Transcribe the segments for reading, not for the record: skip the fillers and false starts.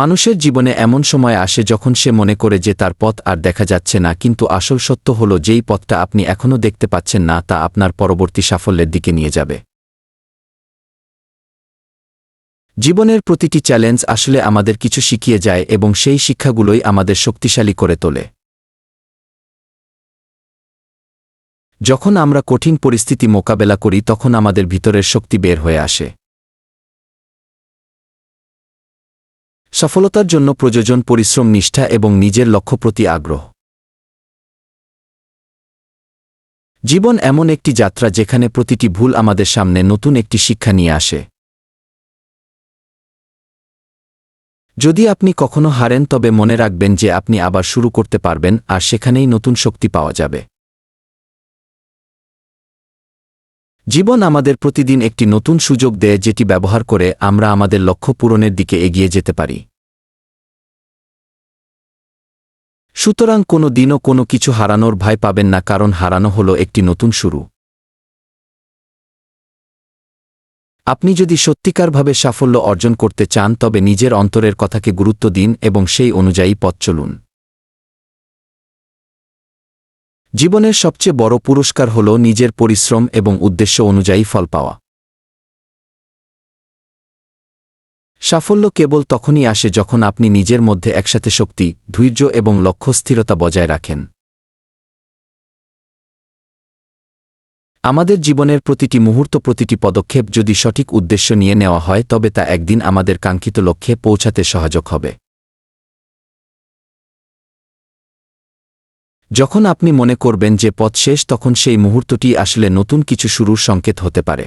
মানুষের জীবনে এমন সময় আসে যখন সে মনে করে যে তার পথ আর দেখা যাচ্ছে না, কিন্তু আসল সত্য হল যেই পথটা আপনি এখনও দেখতে পাচ্ছেন না তা আপনার পরবর্তী সাফল্যের দিকে নিয়ে যাবে। জীবনের প্রতিটি চ্যালেঞ্জ আসলে আমাদের কিছু শিখিয়ে যায় এবং সেই শিক্ষাগুলোই আমাদের শক্তিশালী করে তোলে। যখন আমরা কঠিন পরিস্থিতি মোকাবেলা করি তখন আমাদের ভিতরের শক্তি বের হয়ে আসে। সফলতার জন্য প্রয়োজন পরিশ্রম, নিষ্ঠা এবং নিজের লক্ষ্য প্রতি আগ্রহ। জীবন এমন একটি যাত্রা যেখানে প্রতিটি ভুল আমাদের সামনে নতুন একটি শিক্ষা নিয়ে আসে। যদি আপনি কখনো হারেন তবে মনে রাখবেন যে আপনি আবার শুরু করতে পারবেন, আর সেখানেই নতুন শক্তি পাওয়া যাবে। জীবন আমাদের প্রতিদিন একটি নতুন সুযোগ দেয় যেটি ব্যবহার করে আমরা আমাদের লক্ষ্য পূরণের দিকে এগিয়ে যেতে পারি। সুতরাং কোনো দিনও কোনো কিছু হারানোর ভয় পাবেন না, কারণ হারানো হলো একটি নতুন শুরু। আপনি যদি সত্যিকারভাবে সাফল্য অর্জন করতে চান তবে নিজের অন্তরের কথাকে গুরুত্ব দিন এবং সেই অনুযায়ী পথ চলুন। জীবনের সবচেয়ে বড় পুরস্কার হল নিজের পরিশ্রম এবং উদ্দেশ্য অনুযায়ী ফল পাওয়া। সাফল্য কেবল তখনই আসে যখন আপনি নিজের মধ্যে একসাথে শক্তি, ধৈর্য এবং লক্ষ্য স্থিরতা বজায় রাখেন। আমাদের জীবনের প্রতিটি মুহূর্ত, প্রতিটি পদক্ষেপ যদি সঠিক উদ্দেশ্য নিয়ে নেওয়া হয় তবে তা একদিন আমাদের কাঙ্ক্ষিত লক্ষ্যে পৌঁছাতে সহায়ক হবে। যখন আপনি মনে করবেন যে পথ শেষ, তখন সেই মুহূর্তটি আসলে নতুন কিছু শুরুর সংকেত হতে পারে।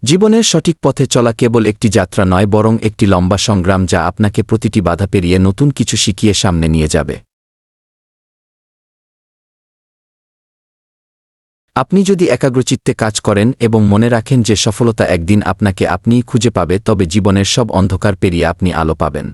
জীবনের সঠিক পথে চলা কেবল একটি যাত্রা নয়, বরং একটি লম্বা সংগ্রাম যা আপনাকে প্রতিটি বাধা পেরিয়ে নতুন কিছু শিখিয়ে সামনে নিয়ে যাবে। আপনি যদি একাগ্রচিত্তে কাজ করেন এবং মনে রাখেন যে সফলতা একদিন আপনাকে আপনিই খুঁজে পাবে, তবে জীবনের সব অন্ধকার পেরিয়ে আপনি আলো পাবেন।